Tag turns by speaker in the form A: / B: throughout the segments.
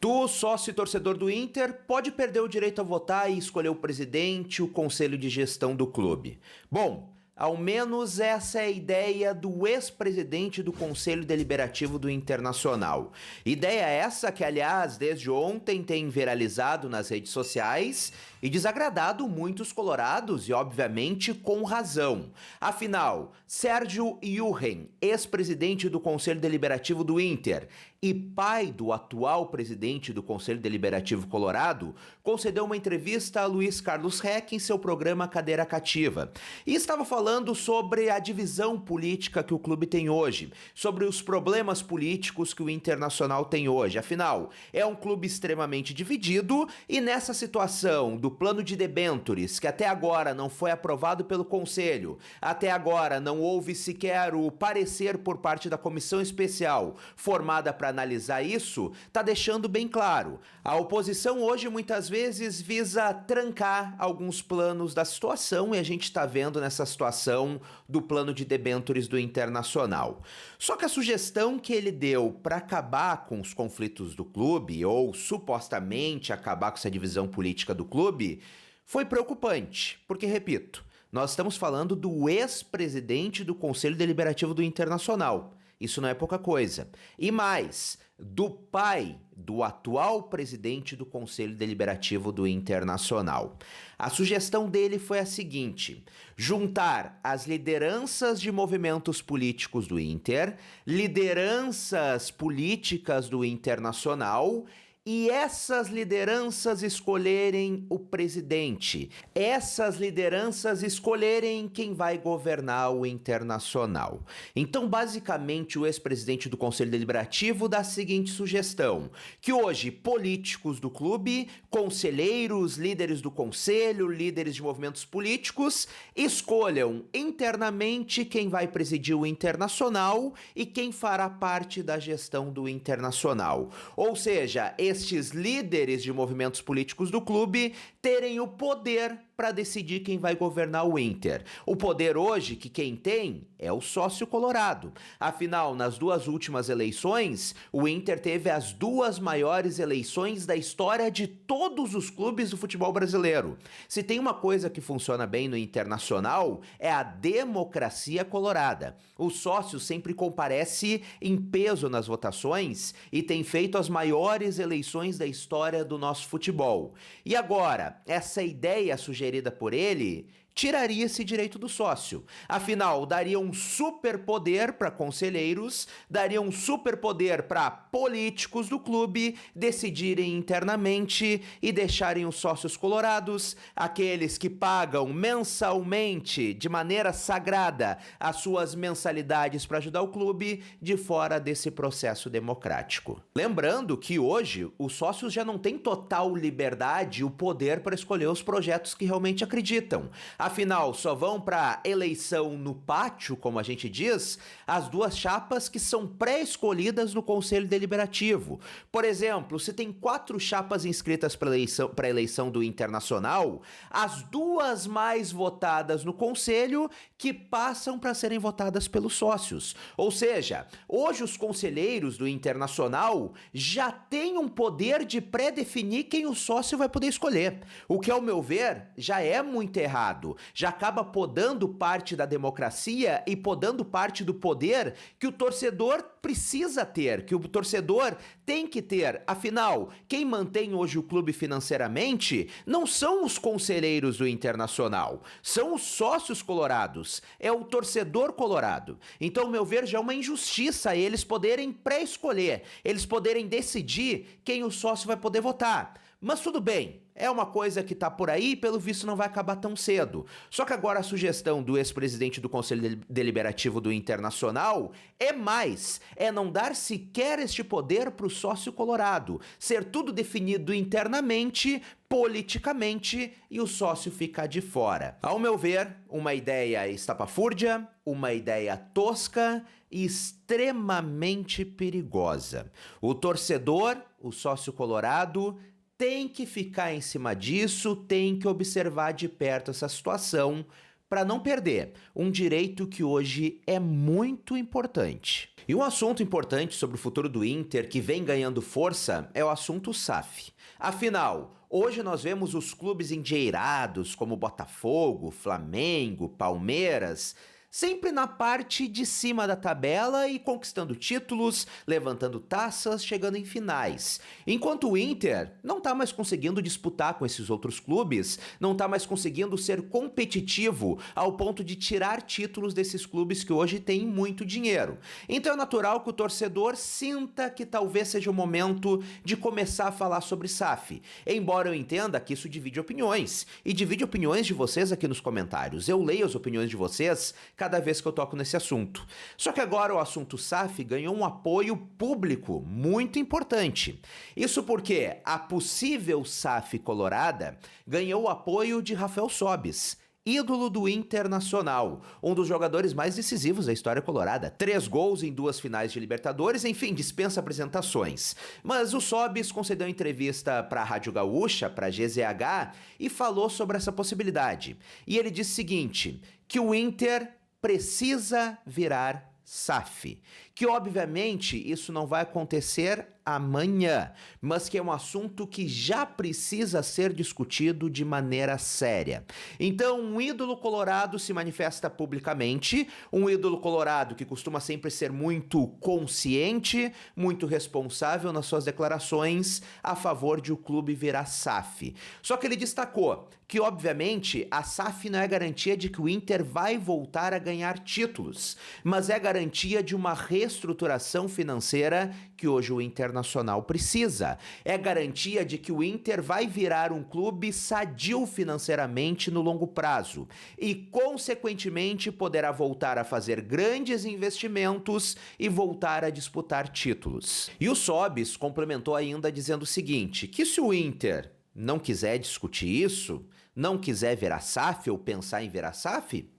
A: Tu, sócio e torcedor do Inter, pode perder o direito a votar e escolher o presidente e o conselho de gestão do clube. Bom, ao menos essa é a ideia do ex-presidente do Conselho Deliberativo do Internacional. Ideia essa que, aliás, desde ontem tem viralizado nas redes sociais e desagradado muitos colorados e, obviamente, com razão. Afinal, Sérgio Yuhen, ex-presidente do Conselho Deliberativo do Inter e pai do atual presidente do Conselho Deliberativo Colorado, concedeu uma entrevista a Luiz Carlos Reck em seu programa Cadeira Cativa e estava falando sobre a divisão política que o clube tem hoje, sobre os problemas políticos que o Internacional tem hoje. Afinal, é um clube extremamente dividido e nessa situação do plano de debêntures, que até agora não foi aprovado pelo Conselho, até agora não houve sequer o parecer por parte da comissão especial formada para analisar isso, tá deixando bem claro. A oposição hoje muitas vezes visa trancar alguns planos da situação e a gente está vendo nessa situação do plano de debêntures do Internacional. Só que a sugestão que ele deu para acabar com os conflitos do clube, ou supostamente acabar com essa divisão política do clube, foi preocupante, porque, repito, nós estamos falando do ex-presidente do Conselho Deliberativo do Internacional. Isso não é pouca coisa. E mais, do pai do atual presidente do Conselho Deliberativo do Internacional. A sugestão dele foi a seguinte: juntar as lideranças de movimentos políticos do Inter, lideranças políticas do Internacional e essas lideranças escolherem o presidente, essas lideranças escolherem quem vai governar o Internacional. Então, basicamente, o ex-presidente do Conselho Deliberativo dá a seguinte sugestão: que hoje políticos do clube, conselheiros, líderes do conselho, líderes de movimentos políticos, escolham internamente quem vai presidir o Internacional e quem fará parte da gestão do Internacional. Ou seja, estes líderes de movimentos políticos do clube terem o poder para decidir quem vai governar o Inter. O poder hoje que quem tem é o sócio colorado. Afinal, nas duas últimas eleições, o Inter teve as duas maiores eleições da história de todos os clubes do futebol brasileiro. Se tem uma coisa que funciona bem no Internacional, é a democracia colorada. O sócio sempre comparece em peso nas votações e tem feito as maiores eleições da história do nosso futebol. E agora, essa ideia sugerida por ele tiraria esse direito do sócio. Afinal, daria um superpoder para conselheiros, daria um superpoder para políticos do clube decidirem internamente e deixarem os sócios colorados, aqueles que pagam mensalmente, de maneira sagrada, as suas mensalidades para ajudar o clube, de fora desse processo democrático. Lembrando que hoje os sócios já não têm total liberdade e o poder para escolher os projetos que realmente acreditam. Afinal, só vão para eleição no pátio, como a gente diz, as duas chapas que são pré-escolhidas no Conselho Deliberativo. Por exemplo, se tem 4 chapas inscritas para a eleição do Internacional, as duas mais votadas no Conselho que passam para serem votadas pelos sócios. Ou seja, hoje os conselheiros do Internacional já têm um poder de pré-definir quem o sócio vai poder escolher. O que, ao meu ver, já é muito errado. Já acaba podando parte da democracia e podando parte do poder que o torcedor precisa ter, que o torcedor tem que ter. Afinal, quem mantém hoje o clube financeiramente não são os conselheiros do Internacional, são os sócios colorados, é o torcedor colorado. Então, ao meu ver, já é uma injustiça eles poderem pré-escolher, eles poderem decidir quem o sócio vai poder votar. Mas tudo bem, é uma coisa que tá por aí e pelo visto não vai acabar tão cedo. Só que agora a sugestão do ex-presidente do Conselho Deliberativo do Internacional é não dar sequer este poder pro sócio colorado, ser tudo definido internamente, politicamente, e o sócio ficar de fora. Ao meu ver, uma ideia estapafúrdia, uma ideia tosca e extremamente perigosa. O torcedor, o sócio colorado, tem que ficar em cima disso, tem que observar de perto essa situação, para não perder um direito que hoje é muito importante. E um assunto importante sobre o futuro do Inter que vem ganhando força é o assunto SAF. Afinal, hoje nós vemos os clubes endinheirados como Botafogo, Flamengo, Palmeiras, sempre na parte de cima da tabela e conquistando títulos, levantando taças, chegando em finais. Enquanto o Inter não tá mais conseguindo disputar com esses outros clubes, não tá mais conseguindo ser competitivo ao ponto de tirar títulos desses clubes que hoje têm muito dinheiro. Então é natural que o torcedor sinta que talvez seja o momento de começar a falar sobre SAF. Embora eu entenda que isso divide opiniões, e divide opiniões de vocês aqui nos comentários. Eu leio as opiniões de vocês cada vez que eu toco nesse assunto. Só que agora o assunto SAF ganhou um apoio público muito importante. Isso porque a possível SAF colorada ganhou o apoio de Rafael Sobis, ídolo do Internacional, um dos jogadores mais decisivos da história colorada. 3 gols em 2 finais de Libertadores, enfim, dispensa apresentações. Mas o Sobis concedeu entrevista para a Rádio Gaúcha, para a GZH, e falou sobre essa possibilidade. E ele disse o seguinte, que o Inter precisa virar SAF. Que obviamente isso não vai acontecer amanhã, mas que é um assunto que já precisa ser discutido de maneira séria. Então, um ídolo colorado se manifesta publicamente, um ídolo colorado que costuma sempre ser muito consciente, muito responsável nas suas declarações a favor de o clube virar SAF. Só que ele destacou que, obviamente, a SAF não é garantia de que o Inter vai voltar a ganhar títulos, mas é garantia de uma reestruturação financeira que hoje o Internacional precisa. É garantia de que o Inter vai virar um clube sadio financeiramente no longo prazo e, consequentemente, poderá voltar a fazer grandes investimentos e voltar a disputar títulos. E o Sobis complementou ainda dizendo o seguinte, que se o Inter não quiser discutir isso, não quiser virar SAF ou pensar em virar SAF,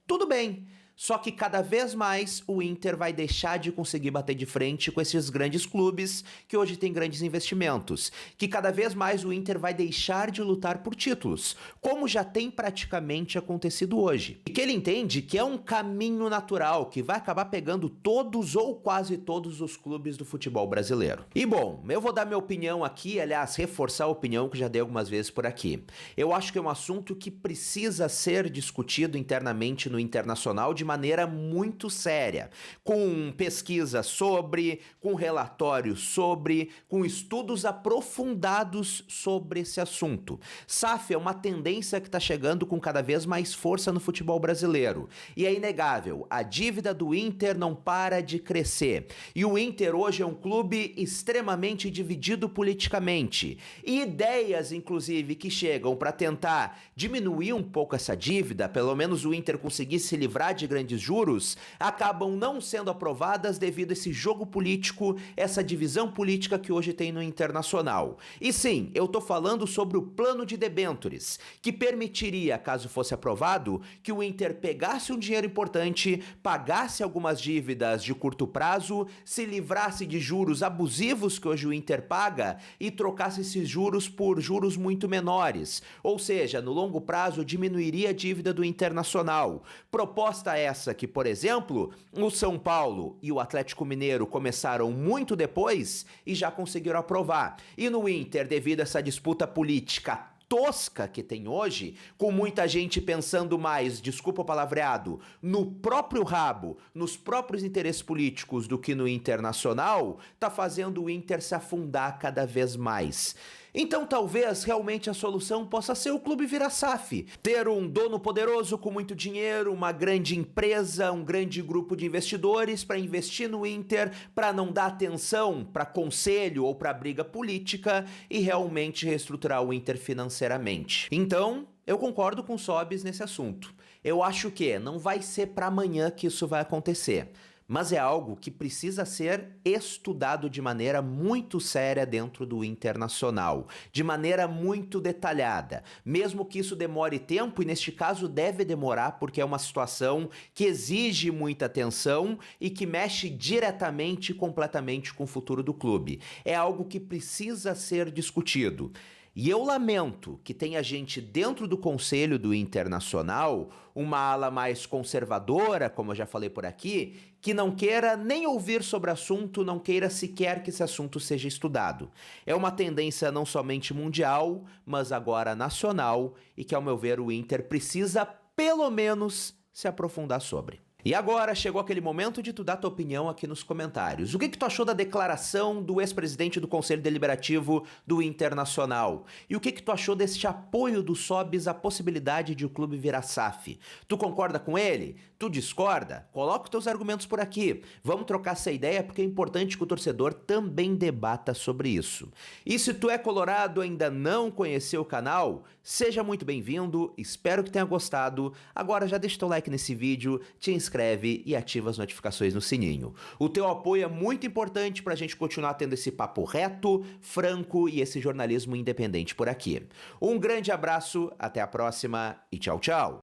A: tudo bem. Só que cada vez mais o Inter vai deixar de conseguir bater de frente com esses grandes clubes que hoje têm grandes investimentos. Que cada vez mais o Inter vai deixar de lutar por títulos, como já tem praticamente acontecido hoje. E que ele entende que é um caminho natural que vai acabar pegando todos ou quase todos os clubes do futebol brasileiro. E bom, eu vou dar minha opinião aqui, aliás, reforçar a opinião que já dei algumas vezes por aqui. Eu acho que é um assunto que precisa ser discutido internamente no Internacional de maneira muito séria, com pesquisa sobre, com relatórios sobre, com estudos aprofundados sobre esse assunto. SAF é uma tendência que está chegando com cada vez mais força no futebol brasileiro. E é inegável, a dívida do Inter não para de crescer. E o Inter hoje é um clube extremamente dividido politicamente. E ideias, inclusive, que chegam para tentar diminuir um pouco essa dívida, pelo menos o Inter conseguir se livrar de grandes juros, acabam não sendo aprovadas devido a esse jogo político, essa divisão política que hoje tem no Internacional. E sim, eu tô falando sobre o plano de debêntures, que permitiria, caso fosse aprovado, que o Inter pegasse um dinheiro importante, pagasse algumas dívidas de curto prazo, se livrasse de juros abusivos que hoje o Inter paga e trocasse esses juros por juros muito menores. Ou seja, no longo prazo diminuiria a dívida do Internacional. Proposta essa que, por exemplo, o São Paulo e o Atlético Mineiro começaram muito depois e já conseguiram aprovar. E no Inter, devido a essa disputa política tosca que tem hoje, com muita gente pensando mais, desculpa o palavreado, no próprio rabo, nos próprios interesses políticos do que no Internacional, tá fazendo o Inter se afundar cada vez mais. Então talvez realmente a solução possa ser o clube virar SAF. Ter um dono poderoso com muito dinheiro, uma grande empresa, um grande grupo de investidores para investir no Inter, para não dar atenção para conselho ou para briga política e realmente reestruturar o Inter financeiramente. Então, eu concordo com o Sobis nesse assunto. Eu acho que não vai ser para amanhã que isso vai acontecer. Mas é algo que precisa ser estudado de maneira muito séria dentro do Internacional, de maneira muito detalhada, mesmo que isso demore tempo, e neste caso deve demorar porque é uma situação que exige muita atenção e que mexe diretamente e completamente com o futuro do clube. É algo que precisa ser discutido. E eu lamento que tenha gente dentro do Conselho do Internacional, uma ala mais conservadora, como eu já falei por aqui, que não queira nem ouvir sobre o assunto, não queira sequer que esse assunto seja estudado. É uma tendência não somente mundial, mas agora nacional, e que, ao meu ver, o Inter precisa, pelo menos, se aprofundar sobre. E agora chegou aquele momento de tu dar tua opinião aqui nos comentários. O que tu achou da declaração do ex-presidente do Conselho Deliberativo do Internacional? E o que tu achou deste apoio do Sobis à possibilidade de o clube virar SAF? Tu concorda com ele? Tu discorda? Coloca os teus argumentos por aqui. Vamos trocar essa ideia porque é importante que o torcedor também debata sobre isso. E se tu é colorado e ainda não conheceu o canal, seja muito bem-vindo, espero que tenha gostado. Agora já deixa teu like nesse vídeo, te inscreve e ativa as notificações no sininho. O teu apoio é muito importante pra gente continuar tendo esse papo reto, franco e esse jornalismo independente por aqui. Um grande abraço, até a próxima e tchau, tchau!